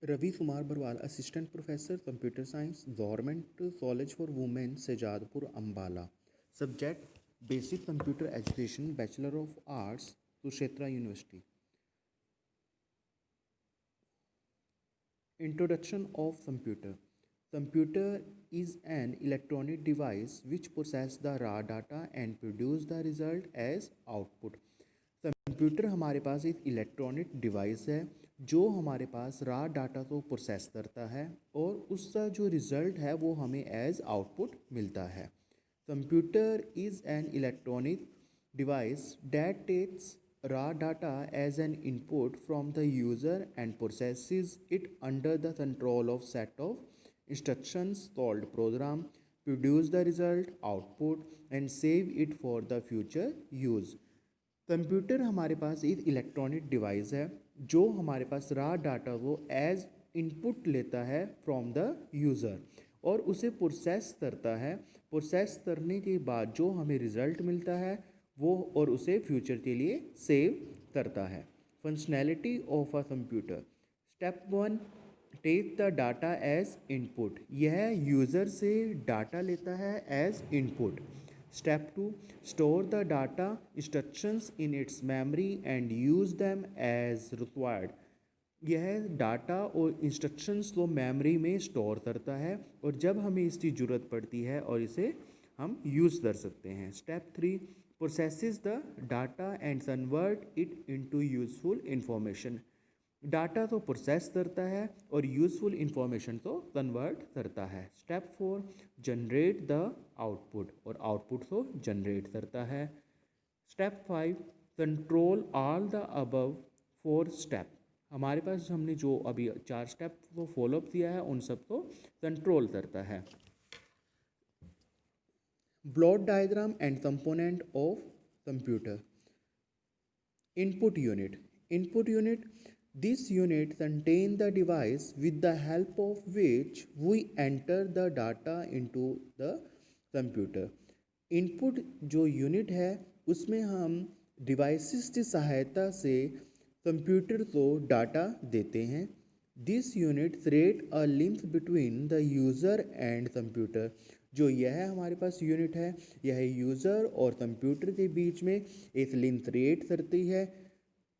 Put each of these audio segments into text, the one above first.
Ravi Kumar Barwal, assistant professor computer science, government college for women Sejadpur Ambala. Subject basic computer education, bachelor of arts, Kurukshetra university. Introduction of computer. Computer is an electronic device which processes the raw data and produce the result as output. Computer हमारे पास एक electronic device है जो हमारे पास रा data को process करता है और उसका जो रिज़ल्ट है वो हमें एज आउटपुट मिलता है। Computer is an electronic device that takes raw data as an input from the user and processes it under the control of set of instructions called program, produce the result output and save it for the future use. Computer हमारे पास एक electronic device है जो हमारे पास रा data को as input लेता है from the user और उसे प्रोसेस करता है। प्रोसेस करने के बाद जो हमें रिज़ल्ट मिलता है वो और उसे फ्यूचर के लिए सेव करता है। Functionality of a computer. Step 1, take the data as input. यह यूज़र से डाटा लेता है as input. Step 2, store the data instructions in its memory and use them as required. यह डाटा और इंस्ट्रक्शंस को मेमोरी में स्टोर करता है और जब हमें इसकी ज़रूरत पड़ती है और इसे हम यूज़ कर सकते हैं। Step 3, processes the data and convert it into useful information. Data तो प्रोसेस करता है और यूज़फुल इंफॉर्मेशन तो कन्वर्ट करता है। स्टेप 4, जनरेट द आउटपुट और आउटपुट तो जनरेट करता है। Step 5, control all the above 4 step. हमारे पास हमने जो अभी 4 स्टेप को फॉलोअप किया है उन सब को कंट्रोल करता है। Block diagram and component of computer. Input unit. Input unit. This unit contains the device with the help of which we enter the data into the computer. Input जो unit है उसमें हम डिवाइसेस की सहायता से computer को data देते हैं। This unit create a link between the user and computer. जो यह हमारे पास यूनिट है यह यूज़र और कंप्यूटर के बीच में एक लिंक क्रिएट करती है।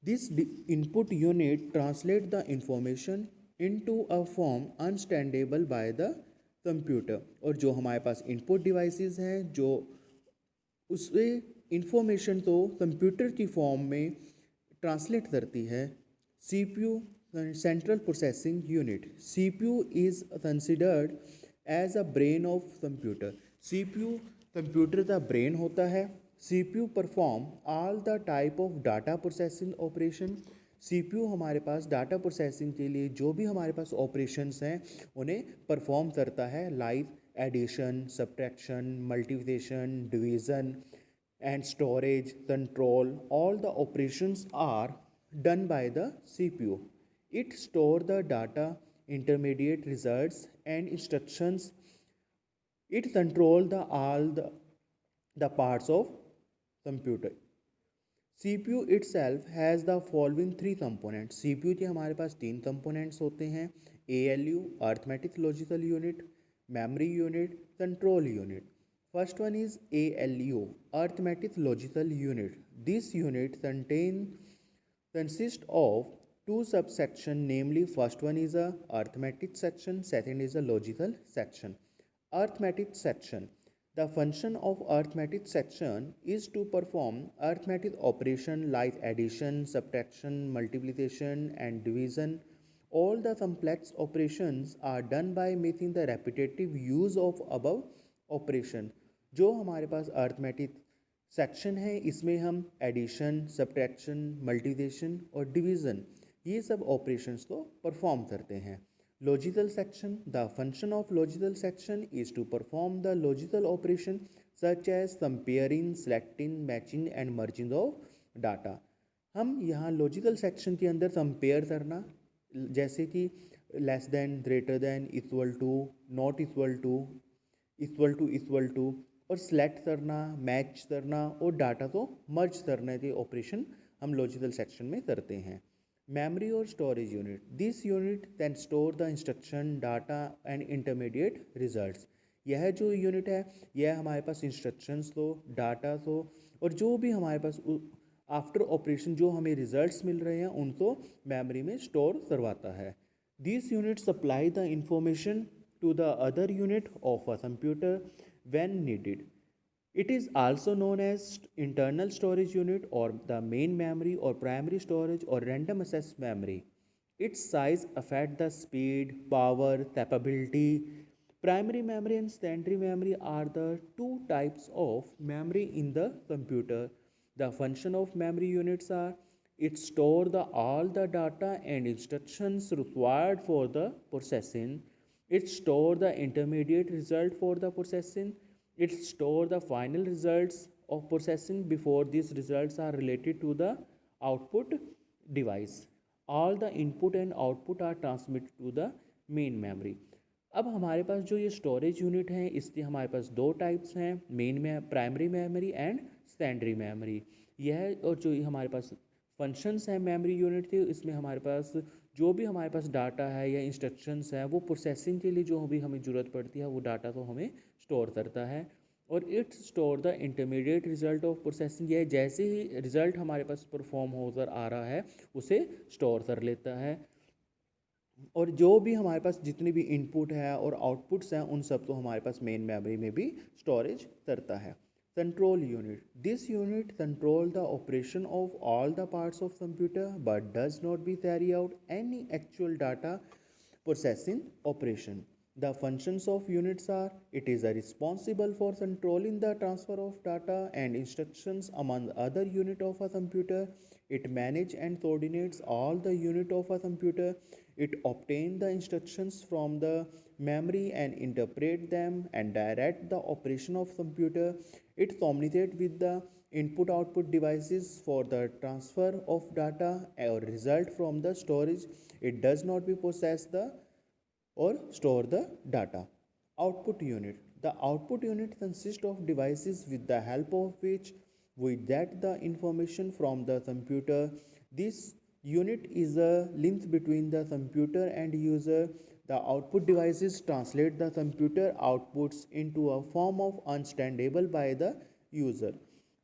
This input unit translate the information into a form understandable by the computer। और जो हमारे पास input devices हैं जो उससे इंफॉर्मेशन को कंप्यूटर की फॉर्म में ट्रांसलेट करती है। CPU central processing unit. CPU is considered as a brain of computer. CPU computer का ब्रेन होता है। CPU perform all the type of data processing operation. CPU हमारे पास डाटा प्रोसेसिंग के लिए जो भी हमारे पास ऑपरेशंस हैं उन्हें परफॉर्म करता है, like addition, subtraction, multiplication, division and storage, control. All the operations are done by the CPU. It store the data, intermediate results and instructions. It control the parts of computer. CPU itself has the following 3 components. CPU के हमारे पास 3 components होते हैं: ALU arithmetic logical unit, memory unit, control unit. First one is ALU arithmetic logical unit. This unit consists of 2 subsection, namely first one is a arithmetic section, second is a logical section. Arithmetic section. The function of arithmetic section is to perform arithmetic operation like addition, subtraction, multiplication and division. All the complex operations are done by making the repetitive use of above operation. जो हमारे पास arithmetic section है इसमें हम addition, subtraction, multiplication और division ये सब operations को perform करते हैं। Logical section. The function of logical section is to perform the logical operation such as comparing, selecting, matching and merging of data. हम यहाँ लॉजिकल सेक्शन के अंदर कंपेयर करना, जैसे कि less than, greater than, equal to, not equal to, equal to और select करना, match करना और डाटा को मर्ज करने के ऑपरेशन हम लॉजिकल सेक्शन में करते हैं। Memory or storage unit. This unit then store the instruction, data and intermediate results. यह जो यूनिट है यह हमारे पास इंस्ट्रक्शंस तो डाटा तो और जो भी हमारे पास आफ्टर ऑपरेशन जो हमें रिजल्ट्स मिल रहे हैं उनको मेमोरी में स्टोर करवाता है. These units supply the information to the other unit of a computer when needed. It is also known as internal storage unit or the main memory or primary storage or random access memory. Its size affects the speed, power, capability. Primary memory and secondary memory are the two types of memory in the computer. The function of memory units are it store all the data and instructions required for the processing. It store the intermediate result for the processing. It store the final results of processing before these results are related to the output device. All the input and output are transmitted to the main memory. अब हमारे पास जो ये storage unit है इसके हमारे पास दो types हैं, main में primary memory and secondary memory. यह और जो हमारे पास फंक्शंस हैं मेमोरी यूनिट के, इसमें हमारे पास जो भी हमारे पास डाटा है या इंस्ट्रक्शंस है वो प्रोसेसिंग के लिए जो भी हमें ज़रूरत पड़ती है वो डाटा तो हमें स्टोर करता है. और it store the intermediate result of processing. यह जैसे ही रिजल्ट हमारे पास परफॉर्म होकर आ रहा है उसे स्टोर कर लेता है. और जो भी हमारे पास जितनी भी इनपुट है और आउटपुट्स हैं उन सब तो हमारे पास मेन मेमोरी में भी स्टोरेज करता है. Control unit. This unit control the operation of all the parts of computer but does not be carry out any actual data processing operation. The functions of units are it is responsible for controlling the transfer of data and instructions among other unit of a computer. It manage and coordinates all the unit of a computer. It obtain the instructions from the memory and interpret them and direct the operation of computer. It communicate with the input output devices for the transfer of data or result from the storage. It does not be process the or store the data. Output unit. The output unit consists of devices with the help of which we get the information from the computer. This unit is a link between the computer and user. The output devices translate the computer outputs into a form of understandable by the user.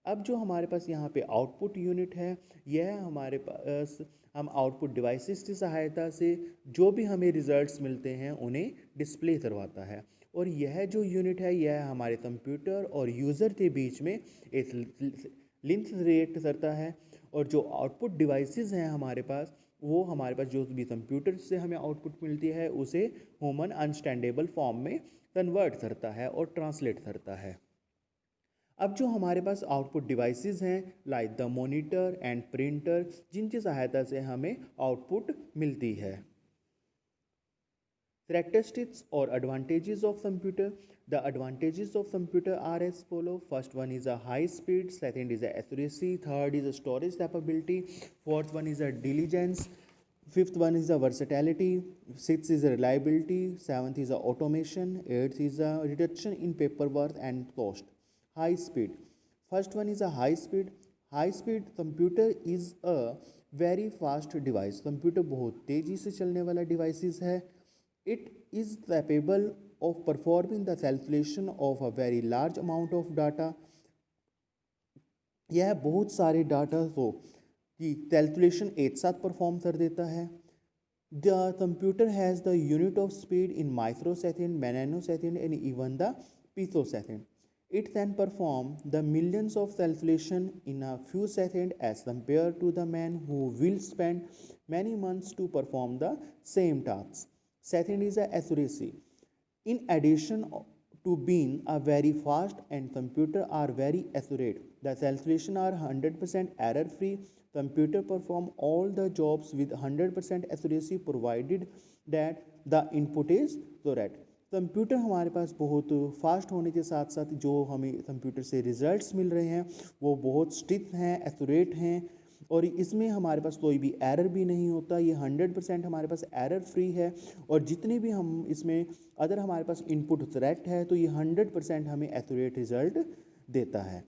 अब जो हमारे पास यहाँ पे output unit है यह हमारे पास हम output devices की सहायता से जो भी हमें रिजल्ट्स मिलते हैं उन्हें डिस्प्ले करवाता है. और यह जो यूनिट है यह हमारे कंप्यूटर और यूज़र के बीच में एक लिंक क्रिएट करता है. और जो आउटपुट डिवाइसेस हैं हमारे पास वो हमारे पास जो भी कंप्यूटर से हमें आउटपुट मिलती है उसे ह्यूमन अनस्टैंडेबल फॉर्म में कन्वर्ट करता है और ट्रांसलेट करता है. अब जो हमारे पास आउटपुट डिवाइसेस हैं like the monitor and printer जिनकी सहायता से हमें आउटपुट मिलती है. Characteristics or advantages of computer. The advantages of computer are as follow. First one is a high speed, second is a accuracy, third is a storage capability, fourth one is a diligence, fifth one is a versatility, sixth is a reliability, seventh is a automation, eighth is a reduction in paperwork and cost. High speed. First one is a high speed. High speed computer is a very fast device. Computer बहुत तेज़ी से चलने वाला devices है. It is capable of performing the calculation of a very large amount of data. यह बहुत सारे data को की कैलकुलेशन एक साथ परफॉर्म कर देता है. The computer has the unit of speed in microsecond, nanosecond and even the picosecond. It can perform the millions of calculation in a few seconds as compared to the man who will spend many months to perform the same tasks. Second is accuracy. In addition to being a very fast and computer are very accurate, the calculation are 100% error free. Computer perform all the jobs with 100% accuracy provided that the input is correct. Computer हमारे पास बहुत fast होने के साथ साथ जो हमें computer से results मिल रहे हैं वो बहुत स्ट्रिक्ट हैं, एक्यूरेट हैं और इसमें हमारे पास कोई भी एरर भी नहीं होता. ये 100% हमारे पास एरर फ्री है और जितनी भी हम इसमें अगर हमारे पास इनपुट करेक्ट है तो ये 100% हमें एक्यूरेट रिजल्ट देता है.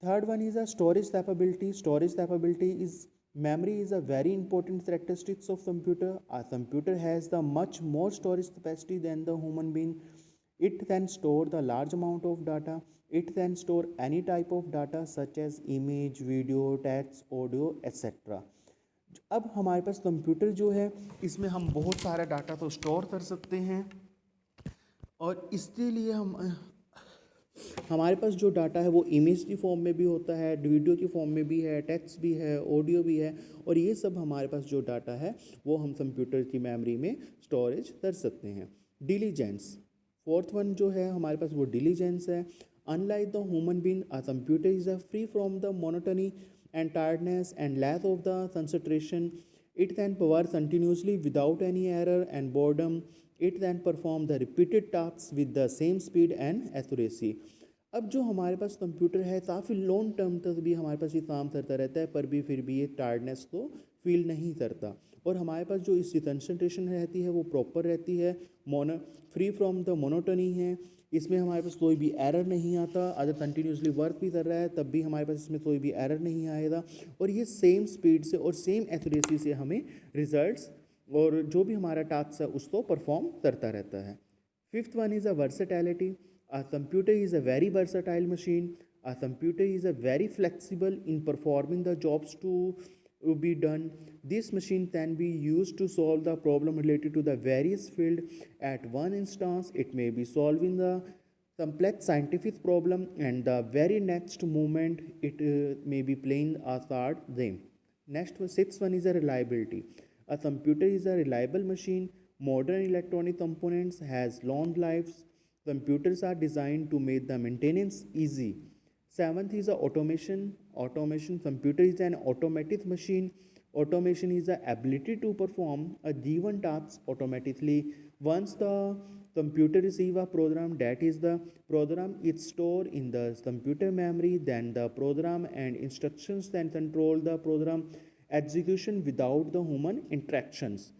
Third one is a storage capability. Storage capability is Memory is a very important characteristics of computer. A computer has the much more storage capacity than the human being. It can store the large amount of data. It can store any type of data such as image, video, text, audio, etc. अब हमारे पास computer जो है इसमें हम बहुत सारा data तो store कर सकते हैं और इसके लिए हम हमारे पास जो डाटा है वो इमेज की फॉर्म में भी होता है, वीडियो की फॉर्म में भी है, टेक्स्ट भी है, ऑडियो भी है और ये सब हमारे पास जो डाटा है वो हम कंप्यूटर की मेमोरी में स्टोरेज कर सकते हैं। डिलीजेंस, फोर्थ वन जो है हमारे पास वो डिलीजेंस है। Unlike the human being, a computer is a free from the monotony and tiredness and lack of the concentration. It can power continuously without any error and boredom. It can perform the repeated tasks with the same speed and accuracy. अब जो हमारे पास computer है काफ़ी long term तक भी हमारे पास ये काम करता रहता है पर भी फिर भी ये टायर्डनेस को फील नहीं करता और हमारे पास जो इसकी कंसंट्रेशन रहती है वो प्रॉपर रहती है, mono free from the monotony है। इसमें हमारे पास कोई भी एरर नहीं आता, अगर कंटिन्यूसली वर्क भी कर रहा है तब भी हमारे पास इसमें कोई भी एरर नहीं आएगा और ये सेम स्पीड से और सेम एक्यूरेसी से हमें रिजल्ट्स और जो भी हमारा टास्क है उसको परफॉर्म करता रहता है। Fifth one is a versatility. A computer is a very versatile machine. A computer is a very flexible in performing the jobs to be done. This machine can be used to solve the problem related to the various field. At one instance, it may be solving the complex scientific problem, and the very next moment, it may be playing a card game. Next, sixth one is a reliability. A computer is a reliable machine. Modern electronic components has long lives. Computers are designed to make the maintenance easy. Seventh is a automation. Automation, computer is an automatic machine. Automation is the ability to perform a given task automatically. Once the computer receive a program, that is the program is stored in the computer memory, then the program and instructions then control the program execution without the human interactions.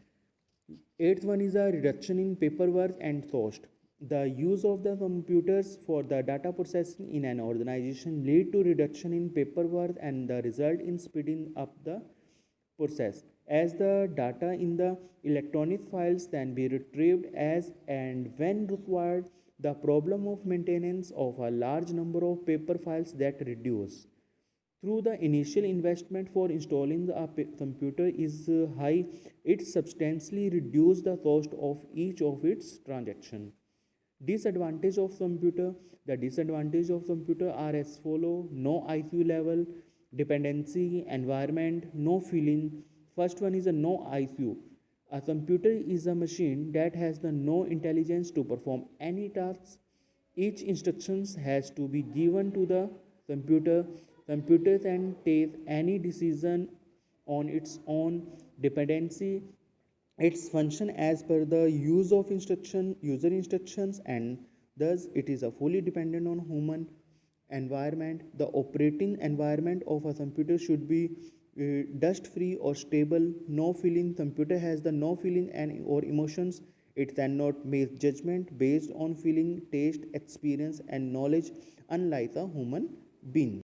Eighth one is a reduction in paperwork and cost. The use of the computers for the data processing in an organization lead to reduction in paperwork and the result in speeding up the process. As the data in the electronic files can be retrieved as and when required, the problem of maintenance of a large number of paper files that reduce. Through the initial investment for installing a computer is high, it substantially reduces the cost of each of its transaction. Disadvantage of computer, the disadvantage of computer are as follow: no IQ level, dependency, environment, no feeling. First one is a no IQ. A computer is a machine that has the no intelligence to perform any tasks. Each instructions has to be given to the computer. Computer can take any decision on its own. Dependency, its function as per the use of user instructions, and thus it is a fully dependent on human. Environment, the operating environment of a computer should be dust free or stable. No feeling, computer has the no feeling and or emotions. It cannot make judgment based on feeling, taste, experience and knowledge unlike a human being.